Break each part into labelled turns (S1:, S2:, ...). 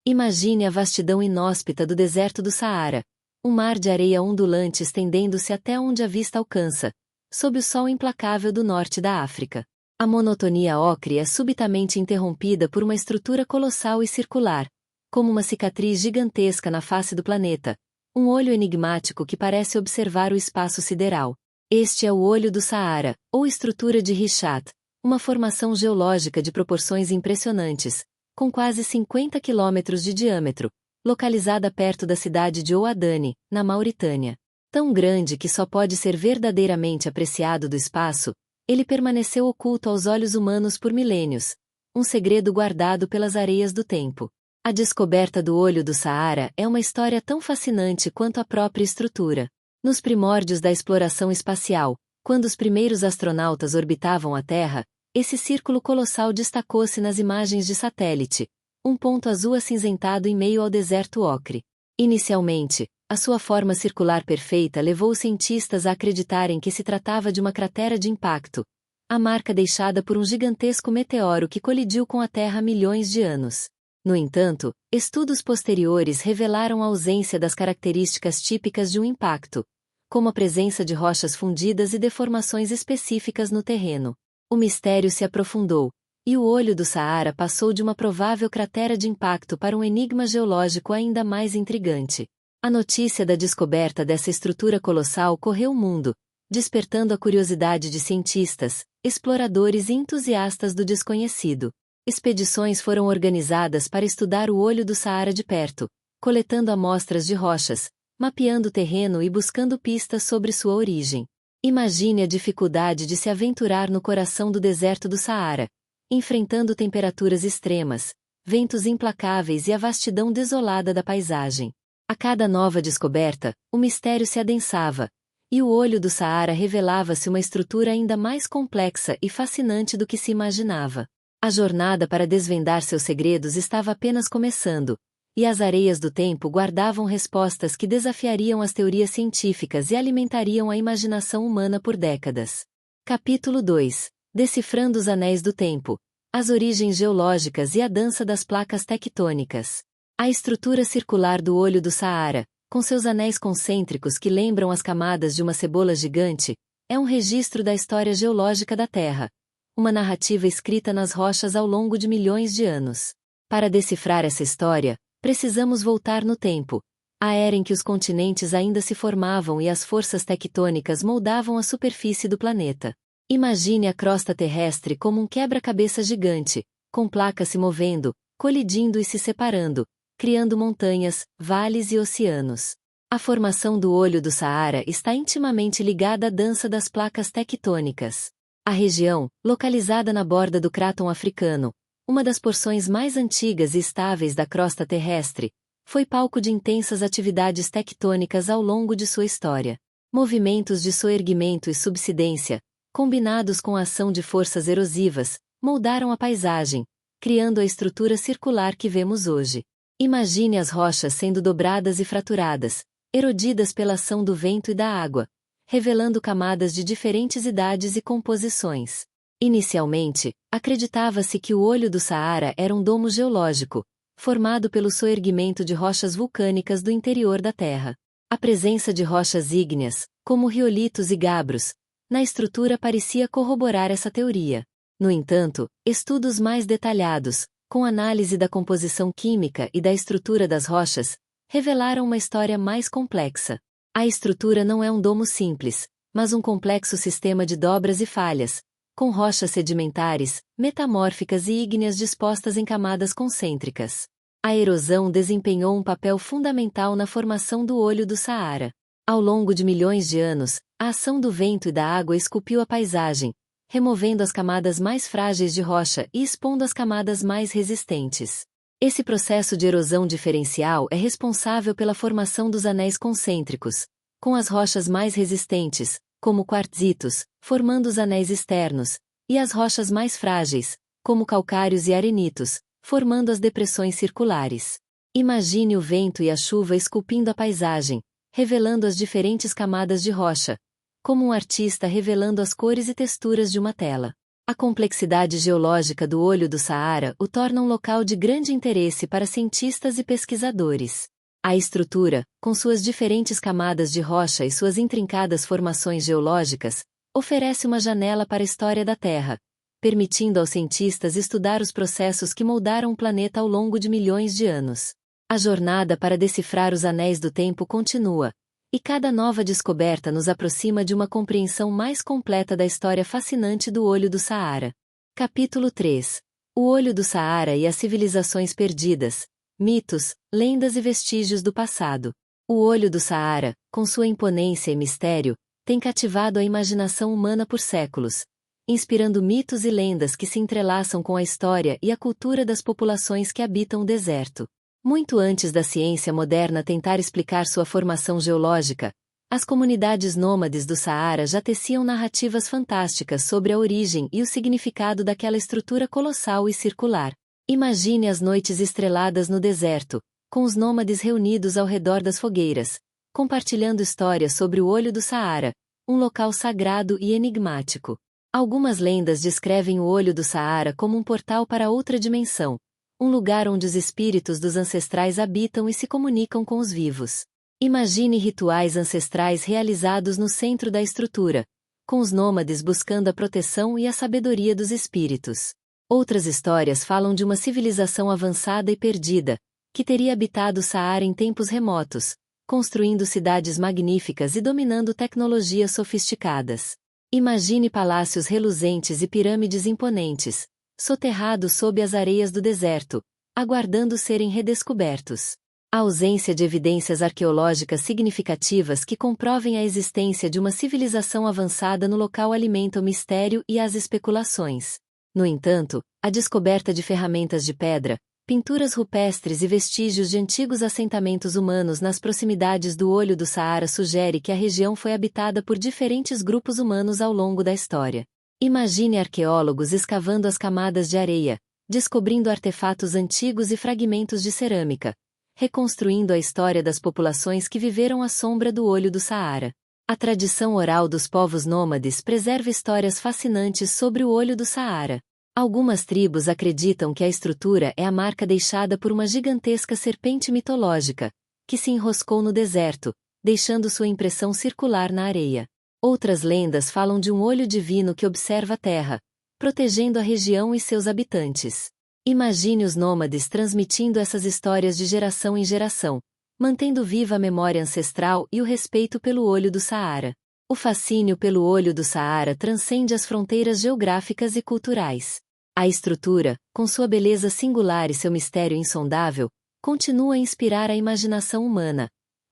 S1: Imagine a vastidão inóspita do deserto do Saara, um mar de areia ondulante estendendo-se até onde a vista alcança, sob o sol implacável do norte da África. A monotonia ocre é subitamente interrompida por uma estrutura colossal e circular, como uma cicatriz gigantesca na face do planeta, um olho enigmático que parece observar o espaço sideral. Este é o Olho do Saara, ou estrutura de Richat, uma formação geológica de proporções impressionantes, com quase 50 quilômetros de diâmetro, localizada perto da cidade de Ouadane, na Mauritânia. Tão grande que só pode ser verdadeiramente apreciado do espaço, ele permaneceu oculto aos olhos humanos por milênios, um segredo guardado pelas areias do tempo. A descoberta do Olho do Saara é uma história tão fascinante quanto a própria estrutura. Nos primórdios da exploração espacial, quando os primeiros astronautas orbitavam a Terra, esse círculo colossal destacou-se nas imagens de satélite, um ponto azul acinzentado em meio ao deserto ocre. Inicialmente, a sua forma circular perfeita levou os cientistas a acreditarem que se tratava de uma cratera de impacto, a marca deixada por um gigantesco meteoro que colidiu com a Terra há milhões de anos. No entanto, estudos posteriores revelaram a ausência das características típicas de um impacto, como a presença de rochas fundidas e deformações específicas no terreno. O mistério se aprofundou, e o Olho do Saara passou de uma provável cratera de impacto para um enigma geológico ainda mais intrigante. A notícia da descoberta dessa estrutura colossal correu o mundo, despertando a curiosidade de cientistas, exploradores e entusiastas do desconhecido. Expedições foram organizadas para estudar o Olho do Saara de perto, coletando amostras de rochas, mapeando o terreno e buscando pistas sobre sua origem. Imagine a dificuldade de se aventurar no coração do deserto do Saara, enfrentando temperaturas extremas, ventos implacáveis e a vastidão desolada da paisagem. A cada nova descoberta, o mistério se adensava, e o Olho do Saara revelava-se uma estrutura ainda mais complexa e fascinante do que se imaginava. A jornada para desvendar seus segredos estava apenas começando, e as areias do tempo guardavam respostas que desafiariam as teorias científicas e alimentariam a imaginação humana por décadas. Capítulo 2. Decifrando os Anéis do Tempo, as origens geológicas e a dança das placas tectônicas. A estrutura circular do Olho do Saara, com seus anéis concêntricos que lembram as camadas de uma cebola gigante, é um registro da história geológica da Terra, uma narrativa escrita nas rochas ao longo de milhões de anos. Para decifrar essa história, precisamos voltar no tempo, à era em que os continentes ainda se formavam e as forças tectônicas moldavam a superfície do planeta. Imagine a crosta terrestre como um quebra-cabeça gigante, com placas se movendo, colidindo e se separando, criando montanhas, vales e oceanos. A formação do Olho do Saara está intimamente ligada à dança das placas tectônicas. A região, localizada na borda do cráton africano, uma das porções mais antigas e estáveis da crosta terrestre, foi palco de intensas atividades tectônicas ao longo de sua história. Movimentos de soerguimento e subsidência, combinados com a ação de forças erosivas, moldaram a paisagem, criando a estrutura circular que vemos hoje. Imagine as rochas sendo dobradas e fraturadas, erodidas pela ação do vento e da água, revelando camadas de diferentes idades e composições. Inicialmente, acreditava-se que o Olho do Saara era um domo geológico, formado pelo soerguimento de rochas vulcânicas do interior da Terra. A presença de rochas ígneas, como riolitos e gabros, na estrutura parecia corroborar essa teoria. No entanto, estudos mais detalhados, com análise da composição química e da estrutura das rochas, revelaram uma história mais complexa. A estrutura não é um domo simples, mas um complexo sistema de dobras e falhas, com rochas sedimentares, metamórficas e ígneas dispostas em camadas concêntricas. A erosão desempenhou um papel fundamental na formação do Olho do Saara. Ao longo de milhões de anos, a ação do vento e da água esculpiu a paisagem, removendo as camadas mais frágeis de rocha e expondo as camadas mais resistentes. Esse processo de erosão diferencial é responsável pela formação dos anéis concêntricos, com as rochas mais resistentes, como quartzitos, formando os anéis externos, e as rochas mais frágeis, como calcários e arenitos, formando as depressões circulares. Imagine o vento e a chuva esculpindo a paisagem, revelando as diferentes camadas de rocha, como um artista revelando as cores e texturas de uma tela. A complexidade geológica do olho do Saara o torna um local de grande interesse para cientistas e pesquisadores. A estrutura, com suas diferentes camadas de rocha e suas intrincadas formações geológicas, oferece uma janela para a história da Terra, permitindo aos cientistas estudar os processos que moldaram o planeta ao longo de milhões de anos. A jornada para decifrar os anéis do tempo continua, e cada nova descoberta nos aproxima de uma compreensão mais completa da história fascinante do Olho do Saara. Capítulo 3. O Olho do Saara e as civilizações perdidas, mitos, lendas e vestígios do passado. O Olho do Saara, com sua imponência e mistério, tem cativado a imaginação humana por séculos, inspirando mitos e lendas que se entrelaçam com a história e a cultura das populações que habitam o deserto. Muito antes da ciência moderna tentar explicar sua formação geológica, as comunidades nômades do Saara já teciam narrativas fantásticas sobre a origem e o significado daquela estrutura colossal e circular. Imagine as noites estreladas no deserto, com os nômades reunidos ao redor das fogueiras, compartilhando histórias sobre o Olho do Saara, um local sagrado e enigmático. Algumas lendas descrevem o Olho do Saara como um portal para outra dimensão, um lugar onde os espíritos dos ancestrais habitam e se comunicam com os vivos. Imagine rituais ancestrais realizados no centro da estrutura, com os nômades buscando a proteção e a sabedoria dos espíritos. Outras histórias falam de uma civilização avançada e perdida, que teria habitado o Saara em tempos remotos, construindo cidades magníficas e dominando tecnologias sofisticadas. Imagine palácios reluzentes e pirâmides imponentes, soterrados sob as areias do deserto, aguardando serem redescobertos. A ausência de evidências arqueológicas significativas que comprovem a existência de uma civilização avançada no local alimenta o mistério e as especulações. No entanto, a descoberta de ferramentas de pedra, pinturas rupestres e vestígios de antigos assentamentos humanos nas proximidades do Olho do Saara sugere que a região foi habitada por diferentes grupos humanos ao longo da história. Imagine arqueólogos escavando as camadas de areia, descobrindo artefatos antigos e fragmentos de cerâmica, reconstruindo a história das populações que viveram à sombra do Olho do Saara. A tradição oral dos povos nômades preserva histórias fascinantes sobre o Olho do Saara. Algumas tribos acreditam que a estrutura é a marca deixada por uma gigantesca serpente mitológica, que se enroscou no deserto, deixando sua impressão circular na areia. Outras lendas falam de um olho divino que observa a terra, protegendo a região e seus habitantes. Imagine os nômades transmitindo essas histórias de geração em geração, mantendo viva a memória ancestral e o respeito pelo Olho do Saara. O fascínio pelo Olho do Saara transcende as fronteiras geográficas e culturais. A estrutura, com sua beleza singular e seu mistério insondável, continua a inspirar a imaginação humana,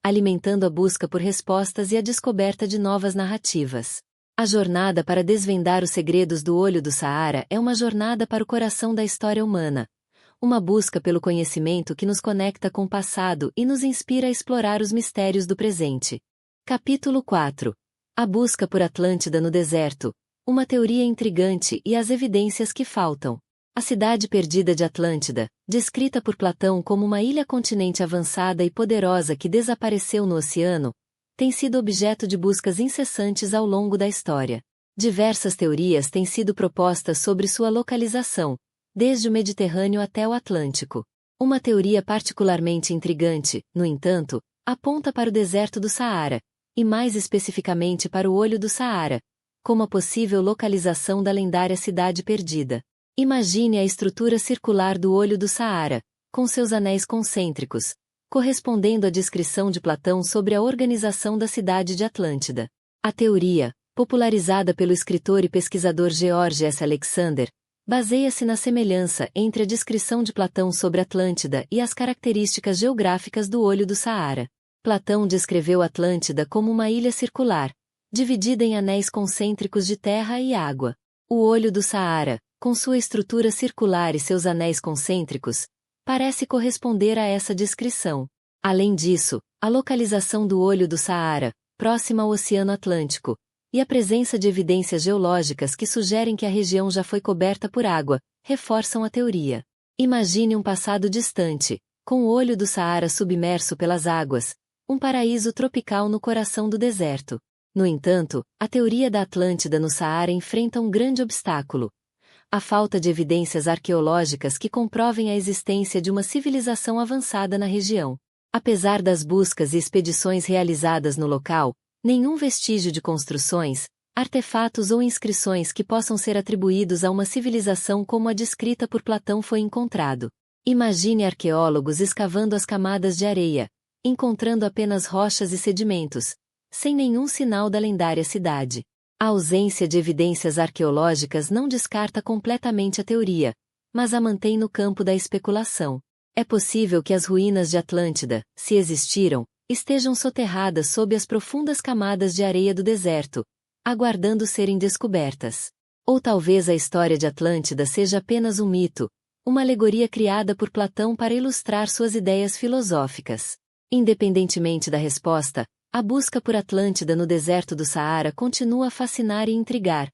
S1: alimentando a busca por respostas e a descoberta de novas narrativas. A jornada para desvendar os segredos do Olho do Saara é uma jornada para o coração da história humana, uma busca pelo conhecimento que nos conecta com o passado e nos inspira a explorar os mistérios do presente. Capítulo 4. A busca por Atlântida no deserto, uma teoria intrigante e as evidências que faltam. A cidade perdida de Atlântida, descrita por Platão como uma ilha-continente avançada e poderosa que desapareceu no oceano, tem sido objeto de buscas incessantes ao longo da história. Diversas teorias têm sido propostas sobre sua localização, desde o Mediterrâneo até o Atlântico. Uma teoria particularmente intrigante, no entanto, aponta para o deserto do Saara, e mais especificamente para o Olho do Saara, como a possível localização da lendária cidade perdida. Imagine a estrutura circular do Olho do Saara, com seus anéis concêntricos, correspondendo à descrição de Platão sobre a organização da cidade de Atlântida. A teoria, popularizada pelo escritor e pesquisador George S. Alexander, baseia-se na semelhança entre a descrição de Platão sobre Atlântida e as características geográficas do Olho do Saara. Platão descreveu Atlântida como uma ilha circular, dividida em anéis concêntricos de terra e água. O Olho do Saara, com sua estrutura circular e seus anéis concêntricos, parece corresponder a essa descrição. Além disso, a localização do Olho do Saara, próxima ao Oceano Atlântico, e a presença de evidências geológicas que sugerem que a região já foi coberta por água, reforçam a teoria. Imagine um passado distante, com o Olho do Saara submerso pelas águas, um paraíso tropical no coração do deserto. No entanto, a teoria da Atlântida no Saara enfrenta um grande obstáculo: A falta de evidências arqueológicas que comprovem a existência de uma civilização avançada na região. Apesar das buscas e expedições realizadas no local, nenhum vestígio de construções, artefatos ou inscrições que possam ser atribuídos a uma civilização como a descrita por Platão foi encontrado. Imagine arqueólogos escavando as camadas de areia, encontrando apenas rochas e sedimentos, sem nenhum sinal da lendária cidade. A ausência de evidências arqueológicas não descarta completamente a teoria, mas a mantém no campo da especulação. É possível que as ruínas de Atlântida, se existiram, estejam soterradas sob as profundas camadas de areia do deserto, aguardando serem descobertas. Ou talvez a história de Atlântida seja apenas um mito, uma alegoria criada por Platão para ilustrar suas ideias filosóficas. Independentemente da resposta, a busca por Atlântida no deserto do Saara continua a fascinar e intrigar,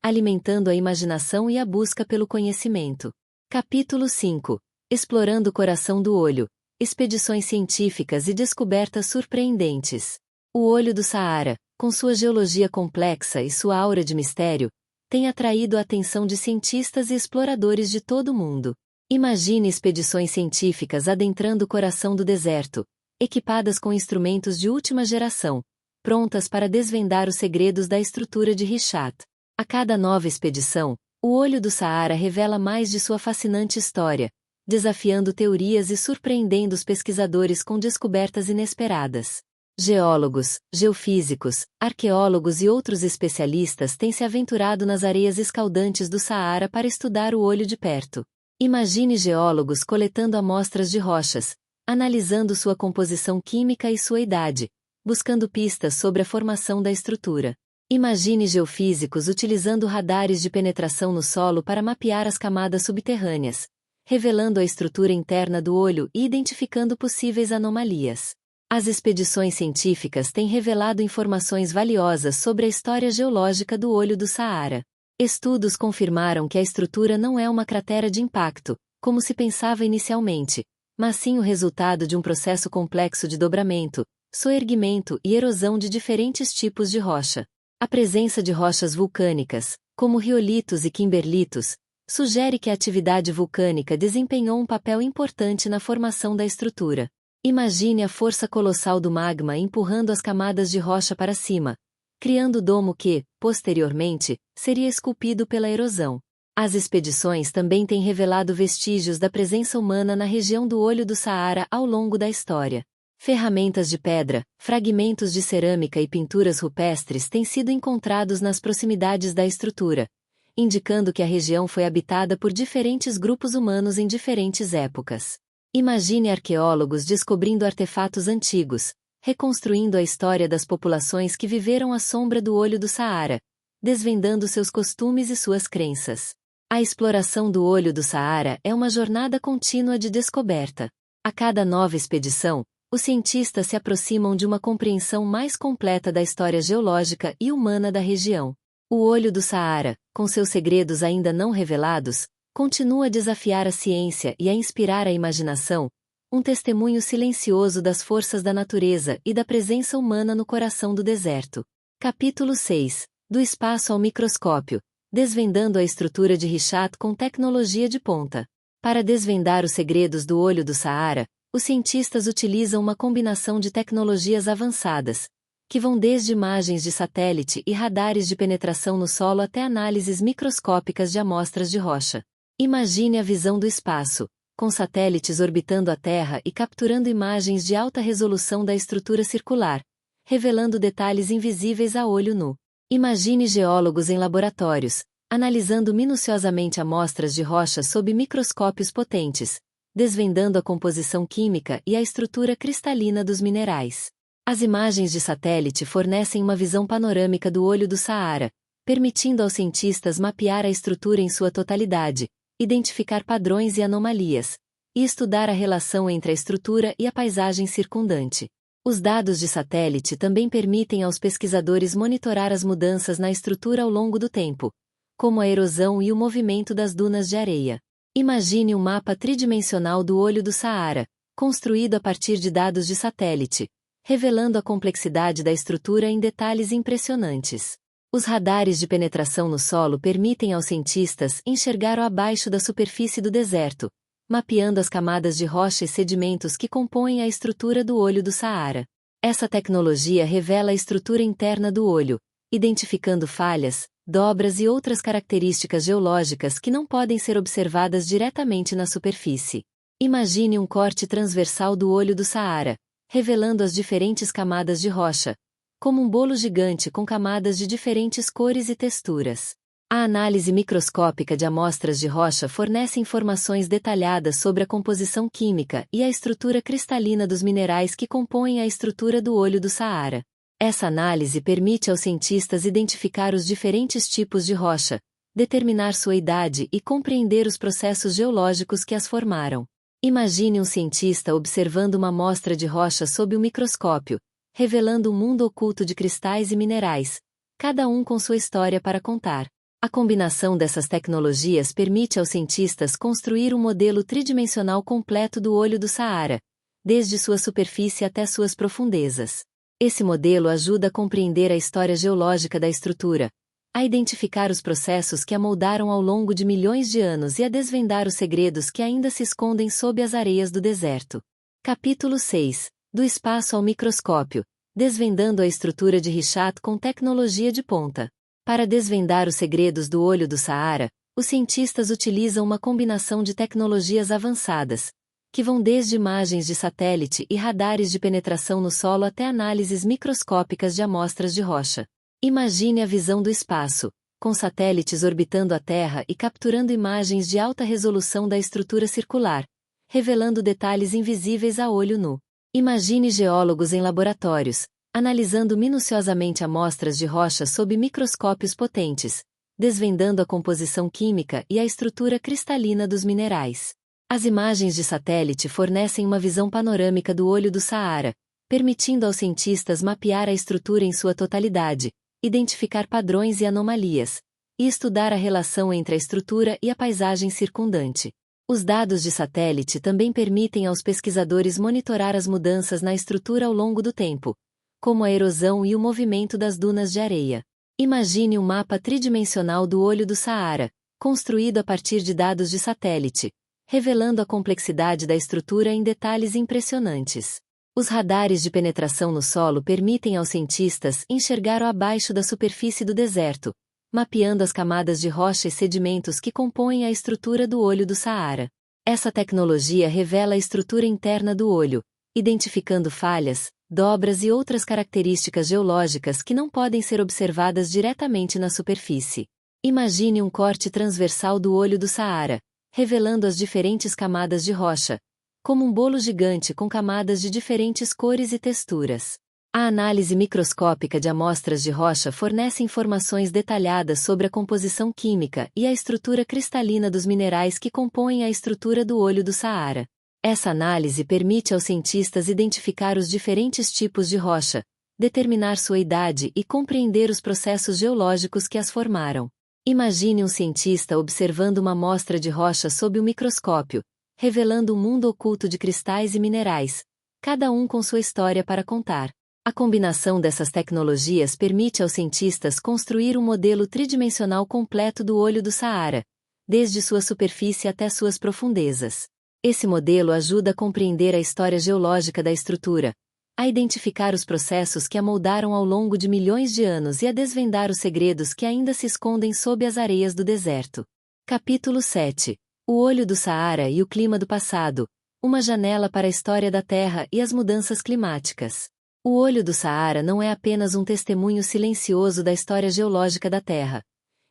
S1: alimentando a imaginação e a busca pelo conhecimento. Capítulo 5. Explorando o coração do olho, expedições científicas e descobertas surpreendentes. O olho do Saara, com sua geologia complexa e sua aura de mistério, tem atraído a atenção de cientistas e exploradores de todo o mundo. Imagine expedições científicas adentrando o coração do deserto, equipadas com instrumentos de última geração, prontas para desvendar os segredos da estrutura de Richat. A cada nova expedição, o olho do Saara revela mais de sua fascinante história, desafiando teorias e surpreendendo os pesquisadores com descobertas inesperadas. Geólogos, geofísicos, arqueólogos e outros especialistas têm se aventurado nas areias escaldantes do Saara para estudar o olho de perto. Imagine geólogos coletando amostras de rochas, analisando sua composição química e sua idade, buscando pistas sobre a formação da estrutura. Imagine geofísicos utilizando radares de penetração no solo para mapear as camadas subterrâneas, revelando a estrutura interna do olho e identificando possíveis anomalias. As expedições científicas têm revelado informações valiosas sobre a história geológica do olho do Saara. Estudos confirmaram que a estrutura não é uma cratera de impacto, como se pensava inicialmente, mas sim o resultado de um processo complexo de dobramento, soerguimento e erosão de diferentes tipos de rocha. A presença de rochas vulcânicas, como riolitos e kimberlitos, sugere que a atividade vulcânica desempenhou um papel importante na formação da estrutura. Imagine a força colossal do magma empurrando as camadas de rocha para cima, criando o domo que, posteriormente, seria esculpido pela erosão. As expedições também têm revelado vestígios da presença humana na região do olho do Saara ao longo da história. Ferramentas de pedra, fragmentos de cerâmica e pinturas rupestres têm sido encontrados nas proximidades da estrutura, indicando que a região foi habitada por diferentes grupos humanos em diferentes épocas. Imagine arqueólogos descobrindo artefatos antigos, reconstruindo a história das populações que viveram à sombra do olho do Saara, desvendando seus costumes e suas crenças. A exploração do olho do Saara é uma jornada contínua de descoberta. A cada nova expedição, os cientistas se aproximam de uma compreensão mais completa da história geológica e humana da região. O olho do Saara, com seus segredos ainda não revelados, continua a desafiar a ciência e a inspirar a imaginação, um testemunho silencioso das forças da natureza e da presença humana no coração do deserto. Capítulo 6. Do espaço ao microscópio, desvendando a estrutura de Richat com tecnologia de ponta. Para desvendar os segredos do olho do Saara, os cientistas utilizam uma combinação de tecnologias avançadas, que vão desde imagens de satélite e radares de penetração no solo até análises microscópicas de amostras de rocha. Imagine a visão do espaço, com satélites orbitando a Terra e capturando imagens de alta resolução da estrutura circular, revelando detalhes invisíveis a olho nu. Imagine geólogos em laboratórios, analisando minuciosamente amostras de rocha sob microscópios potentes, desvendando a composição química e a estrutura cristalina dos minerais. As imagens de satélite fornecem uma visão panorâmica do olho do Saara, permitindo aos cientistas mapear a estrutura em sua totalidade, identificar padrões e anomalias, e estudar a relação entre a estrutura e a paisagem circundante. Os dados de satélite também permitem aos pesquisadores monitorar as mudanças na estrutura ao longo do tempo, como a erosão e o movimento das dunas de areia. Imagine um mapa tridimensional do olho do Saara, construído a partir de dados de satélite, revelando a complexidade da estrutura em detalhes impressionantes. Os radares de penetração no solo permitem aos cientistas enxergar o abaixo da superfície do deserto, mapeando as camadas de rocha e sedimentos que compõem a estrutura do olho do Saara. Essa tecnologia revela a estrutura interna do olho, identificando falhas, dobras e outras características geológicas que não podem ser observadas diretamente na superfície. Imagine um corte transversal do olho do Saara, revelando as diferentes camadas de rocha, como um bolo gigante com camadas de diferentes cores e texturas. A análise microscópica de amostras de rocha fornece informações detalhadas sobre a composição química e a estrutura cristalina dos minerais que compõem a estrutura do olho do Saara. Essa análise permite aos cientistas identificar os diferentes tipos de rocha, determinar sua idade e compreender os processos geológicos que as formaram. Imagine um cientista observando uma amostra de rocha sob um microscópio, revelando um mundo oculto de cristais e minerais, cada um com sua história para contar. A combinação dessas tecnologias permite aos cientistas construir um modelo tridimensional completo do olho do Saara, desde sua superfície até suas profundezas. Esse modelo ajuda a compreender a história geológica da estrutura, a identificar os processos que a moldaram ao longo de milhões de anos e a desvendar os segredos que ainda se escondem sob as areias do deserto. Capítulo 6. Do espaço ao microscópio, desvendando a estrutura de Richat com tecnologia de ponta. Para desvendar os segredos do olho do Saara, os cientistas utilizam uma combinação de tecnologias avançadas, que vão desde imagens de satélite e radares de penetração no solo até análises microscópicas de amostras de rocha. Imagine a visão do espaço, com satélites orbitando a Terra e capturando imagens de alta resolução da estrutura circular, revelando detalhes invisíveis a olho nu. Imagine geólogos em laboratórios, analisando minuciosamente amostras de rocha sob microscópios potentes, desvendando a composição química e a estrutura cristalina dos minerais. As imagens de satélite fornecem uma visão panorâmica do olho do Saara, permitindo aos cientistas mapear a estrutura em sua totalidade, identificar padrões e anomalias, e estudar a relação entre a estrutura e a paisagem circundante. Os dados de satélite também permitem aos pesquisadores monitorar as mudanças na estrutura ao longo do tempo, como a erosão e o movimento das dunas de areia. Imagine um mapa tridimensional do olho do Saara, construído a partir de dados de satélite, revelando a complexidade da estrutura em detalhes impressionantes. Os radares de penetração no solo permitem aos cientistas enxergar o abaixo da superfície do deserto, mapeando as camadas de rocha e sedimentos que compõem a estrutura do olho do Saara. Essa tecnologia revela a estrutura interna do olho, identificando falhas, dobras e outras características geológicas que não podem ser observadas diretamente na superfície. Imagine um corte transversal do olho do Saara, revelando as diferentes camadas de rocha, como um bolo gigante com camadas de diferentes cores e texturas. A análise microscópica de amostras de rocha fornece informações detalhadas sobre a composição química e a estrutura cristalina dos minerais que compõem a estrutura do olho do Saara. Essa análise permite aos cientistas identificar os diferentes tipos de rocha, determinar sua idade e compreender os processos geológicos que as formaram. Imagine um cientista observando uma amostra de rocha sob o microscópio, revelando um mundo oculto de cristais e minerais, cada um com sua história para contar. A combinação dessas tecnologias permite aos cientistas construir um modelo tridimensional completo do olho do Saara, desde sua superfície até suas profundezas. Esse modelo ajuda a compreender a história geológica da estrutura, a identificar os processos que a moldaram ao longo de milhões de anos e a desvendar os segredos que ainda se escondem sob as areias do deserto. Capítulo 7. O olho do Saara e o clima do passado, uma janela para a história da Terra e as mudanças climáticas. O olho do Saara não é apenas um testemunho silencioso da história geológica da Terra.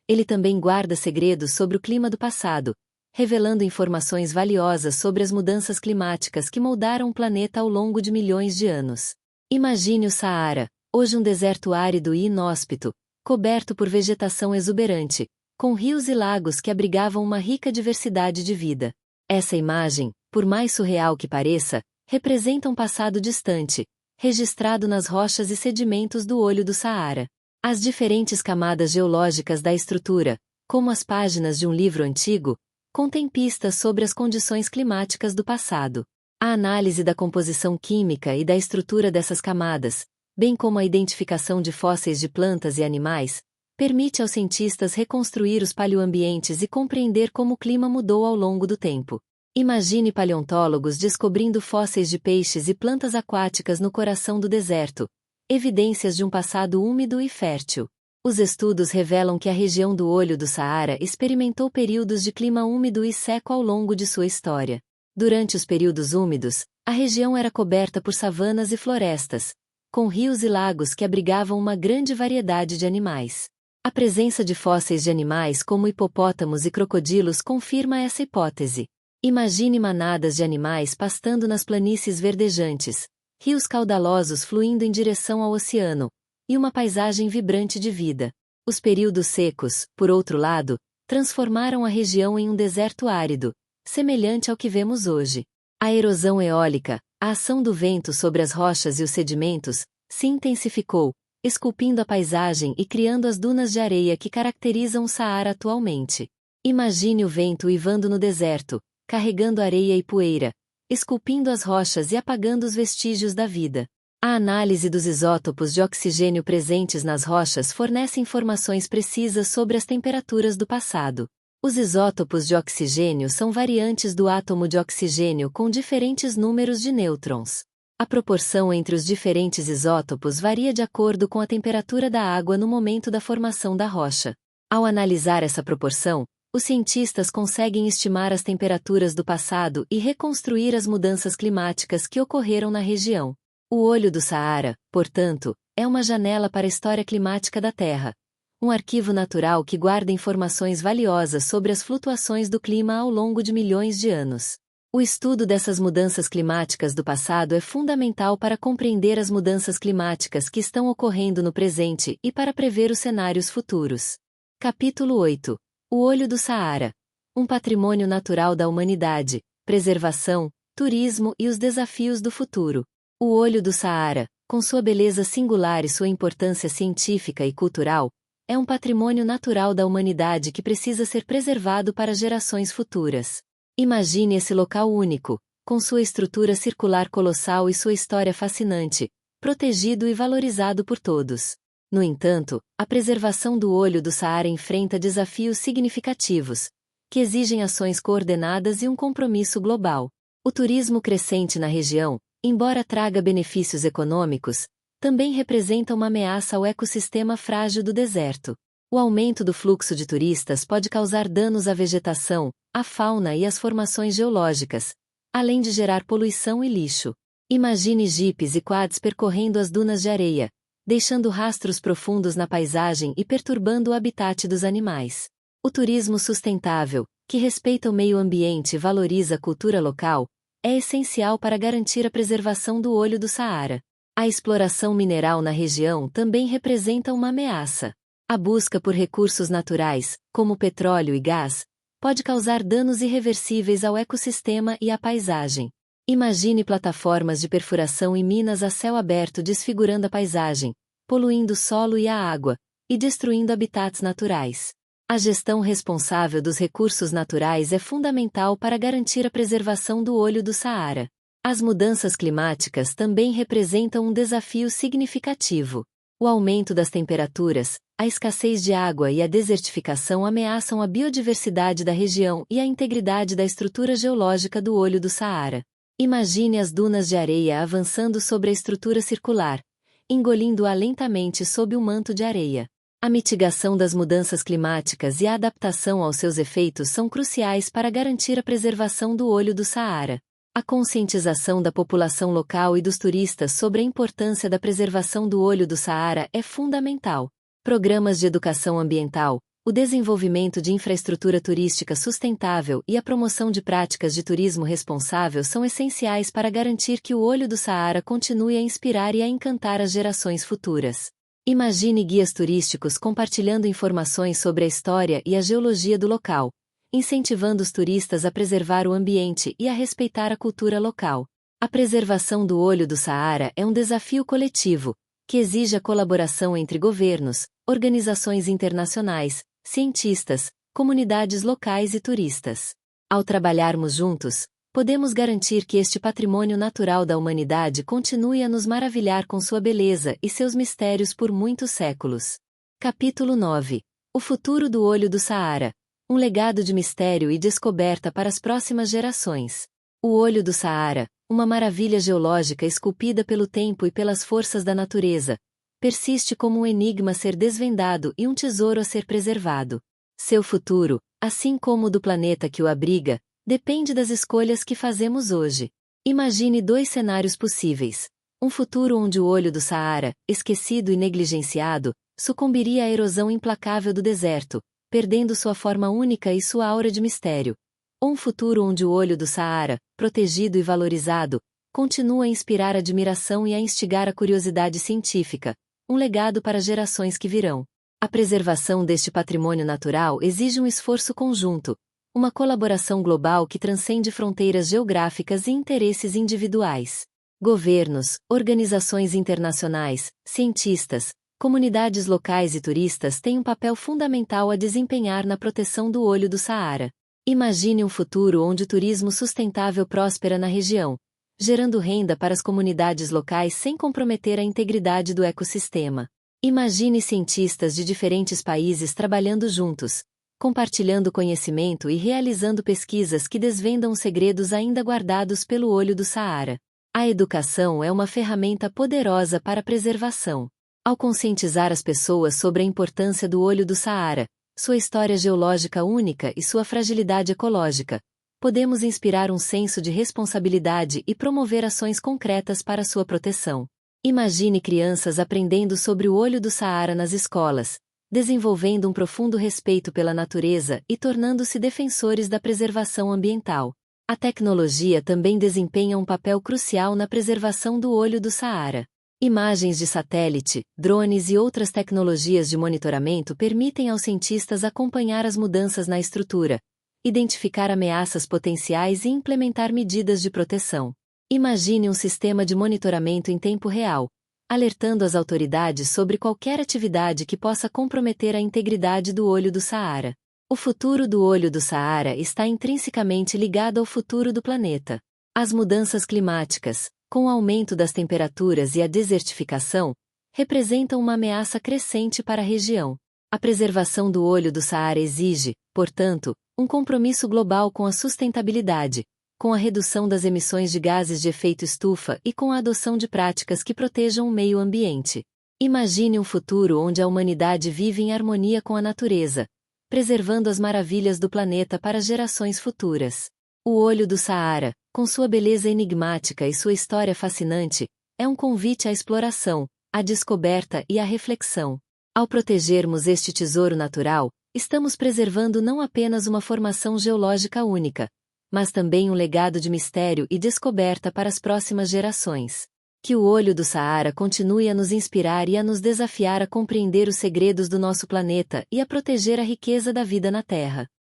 S1: Ele também guarda segredos sobre o clima do passado, revelando informações valiosas sobre as mudanças climáticas que moldaram o planeta ao longo de milhões de anos. Imagine o Saara, hoje um deserto árido e inóspito, coberto por vegetação exuberante, com rios e lagos que abrigavam uma rica diversidade de vida. Essa imagem, por mais surreal que pareça, representa um passado distante, registrado nas rochas e sedimentos do olho do Saara. As diferentes camadas geológicas da estrutura, como as páginas de um livro antigo, contêm pistas sobre as condições climáticas do passado. A análise da composição química e da estrutura dessas camadas, bem como a identificação de fósseis de plantas e animais, permite aos cientistas reconstruir os paleoambientes e compreender como o clima mudou ao longo do tempo. Imagine paleontólogos descobrindo fósseis de peixes e plantas aquáticas no coração do deserto, evidências de um passado úmido e fértil. Os estudos revelam que a região do Olho do Saara experimentou períodos de clima úmido e seco ao longo de sua história. Durante os períodos úmidos, a região era coberta por savanas e florestas, com rios e lagos que abrigavam uma grande variedade de animais. A presença de fósseis de animais como hipopótamos e crocodilos confirma essa hipótese. Imagine manadas de animais pastando nas planícies verdejantes, rios caudalosos fluindo em direção ao oceano, e uma paisagem vibrante de vida. Os períodos secos, por outro lado, transformaram a região em um deserto árido, semelhante ao que vemos hoje. A erosão eólica, a ação do vento sobre as rochas e os sedimentos, se intensificou, esculpindo a paisagem e criando as dunas de areia que caracterizam o Saara atualmente. Imagine o vento uivando no deserto, carregando areia e poeira, esculpindo as rochas e apagando os vestígios da vida. A análise dos isótopos de oxigênio presentes nas rochas fornece informações precisas sobre as temperaturas do passado. Os isótopos de oxigênio são variantes do átomo de oxigênio com diferentes números de nêutrons. A proporção entre os diferentes isótopos varia de acordo com a temperatura da água no momento da formação da rocha. Ao analisar essa proporção, os cientistas conseguem estimar as temperaturas do passado e reconstruir as mudanças climáticas que ocorreram na região. O Olho do Saara, portanto, é uma janela para a história climática da Terra. Um arquivo natural que guarda informações valiosas sobre as flutuações do clima ao longo de milhões de anos. O estudo dessas mudanças climáticas do passado é fundamental para compreender as mudanças climáticas que estão ocorrendo no presente e para prever os cenários futuros. Capítulo 8. O Olho do Saara. Um patrimônio natural da humanidade, preservação, turismo e os desafios do futuro. O Olho do Saara, com sua beleza singular e sua importância científica e cultural, é um patrimônio natural da humanidade que precisa ser preservado para gerações futuras. Imagine esse local único, com sua estrutura circular colossal e sua história fascinante, protegido e valorizado por todos. No entanto, a preservação do Olho do Saara enfrenta desafios significativos, que exigem ações coordenadas e um compromisso global. O turismo crescente na região, embora traga benefícios econômicos, também representa uma ameaça ao ecossistema frágil do deserto. O aumento do fluxo de turistas pode causar danos à vegetação, à fauna e às formações geológicas, além de gerar poluição e lixo. Imagine jipes e quads percorrendo as dunas de areia, deixando rastros profundos na paisagem e perturbando o habitat dos animais. O turismo sustentável, que respeita o meio ambiente e valoriza a cultura local, é essencial para garantir a preservação do Olho do Saara. A exploração mineral na região também representa uma ameaça. A busca por recursos naturais, como petróleo e gás, pode causar danos irreversíveis ao ecossistema e à paisagem. Imagine plataformas de perfuração e minas a céu aberto desfigurando a paisagem, poluindo o solo e a água, e destruindo habitats naturais. A gestão responsável dos recursos naturais é fundamental para garantir a preservação do Olho do Saara. As mudanças climáticas também representam um desafio significativo. O aumento das temperaturas, a escassez de água e a desertificação ameaçam a biodiversidade da região e a integridade da estrutura geológica do Olho do Saara. Imagine as dunas de areia avançando sobre a estrutura circular, engolindo-a lentamente sob o manto de areia. A mitigação das mudanças climáticas e a adaptação aos seus efeitos são cruciais para garantir a preservação do Olho do Saara. A conscientização da população local e dos turistas sobre a importância da preservação do Olho do Saara é fundamental. Programas de educação ambiental, o desenvolvimento de infraestrutura turística sustentável e a promoção de práticas de turismo responsável são essenciais para garantir que o Olho do Saara continue a inspirar e a encantar as gerações futuras. Imagine guias turísticos compartilhando informações sobre a história e a geologia do local, incentivando os turistas a preservar o ambiente e a respeitar a cultura local. A preservação do Olho do Saara é um desafio coletivo, que exige a colaboração entre governos, organizações internacionais, cientistas, comunidades locais e turistas. Ao trabalharmos juntos, podemos garantir que este patrimônio natural da humanidade continue a nos maravilhar com sua beleza e seus mistérios por muitos séculos. Capítulo 9. O futuro do olho do Saara. Um legado de mistério e descoberta para as próximas gerações. O olho do Saara, uma maravilha geológica esculpida pelo tempo e pelas forças da natureza, persiste como um enigma a ser desvendado e um tesouro a ser preservado. Seu futuro, assim como o do planeta que o abriga, depende das escolhas que fazemos hoje. Imagine 2 cenários possíveis. Um futuro onde o olho do Saara, esquecido e negligenciado, sucumbiria à erosão implacável do deserto, perdendo sua forma única e sua aura de mistério. Ou um futuro onde o olho do Saara, protegido e valorizado, continua a inspirar admiração e a instigar a curiosidade científica, um legado para gerações que virão. A preservação deste patrimônio natural exige um esforço conjunto, uma colaboração global que transcende fronteiras geográficas e interesses individuais. Governos, organizações internacionais, cientistas, comunidades locais e turistas têm um papel fundamental a desempenhar na proteção do olho do Saara. Imagine um futuro onde o turismo sustentável prospera na região, gerando renda para as comunidades locais sem comprometer a integridade do ecossistema. Imagine cientistas de diferentes países trabalhando juntos, compartilhando conhecimento e realizando pesquisas que desvendam os segredos ainda guardados pelo olho do Saara. A educação é uma ferramenta poderosa para a preservação. Ao conscientizar as pessoas sobre a importância do olho do Saara, sua história geológica única e sua fragilidade ecológica, podemos inspirar um senso de responsabilidade e promover ações concretas para sua proteção. Imagine crianças aprendendo sobre o olho do Saara nas escolas, desenvolvendo um profundo respeito pela natureza e tornando-se defensores da preservação ambiental. A tecnologia também desempenha um papel crucial na preservação do olho do Saara. Imagens de satélite, drones e outras tecnologias de monitoramento permitem aos cientistas acompanhar as mudanças na estrutura, identificar ameaças potenciais e implementar medidas de proteção. Imagine um sistema de monitoramento em tempo real, alertando as autoridades sobre qualquer atividade que possa comprometer a integridade do olho do Saara. O futuro do olho do Saara está intrinsecamente ligado ao futuro do planeta. As mudanças climáticas, com o aumento das temperaturas e a desertificação, representam uma ameaça crescente para a região. A preservação do olho do Saara exige, portanto, um compromisso global com a sustentabilidade, com a redução das emissões de gases de efeito estufa e com a adoção de práticas que protejam o meio ambiente. Imagine um futuro onde a humanidade vive em harmonia com a natureza, preservando as maravilhas do planeta para gerações futuras. O olho do Saara, com sua beleza enigmática e sua história fascinante, é um convite à exploração, à descoberta e à reflexão. Ao protegermos este tesouro natural, estamos preservando não apenas uma formação geológica única, mas também um legado de mistério e descoberta para as próximas gerações. Que o olho do Saara continue a nos inspirar e a nos desafiar a compreender os segredos do nosso planeta e a proteger a riqueza da vida na Terra.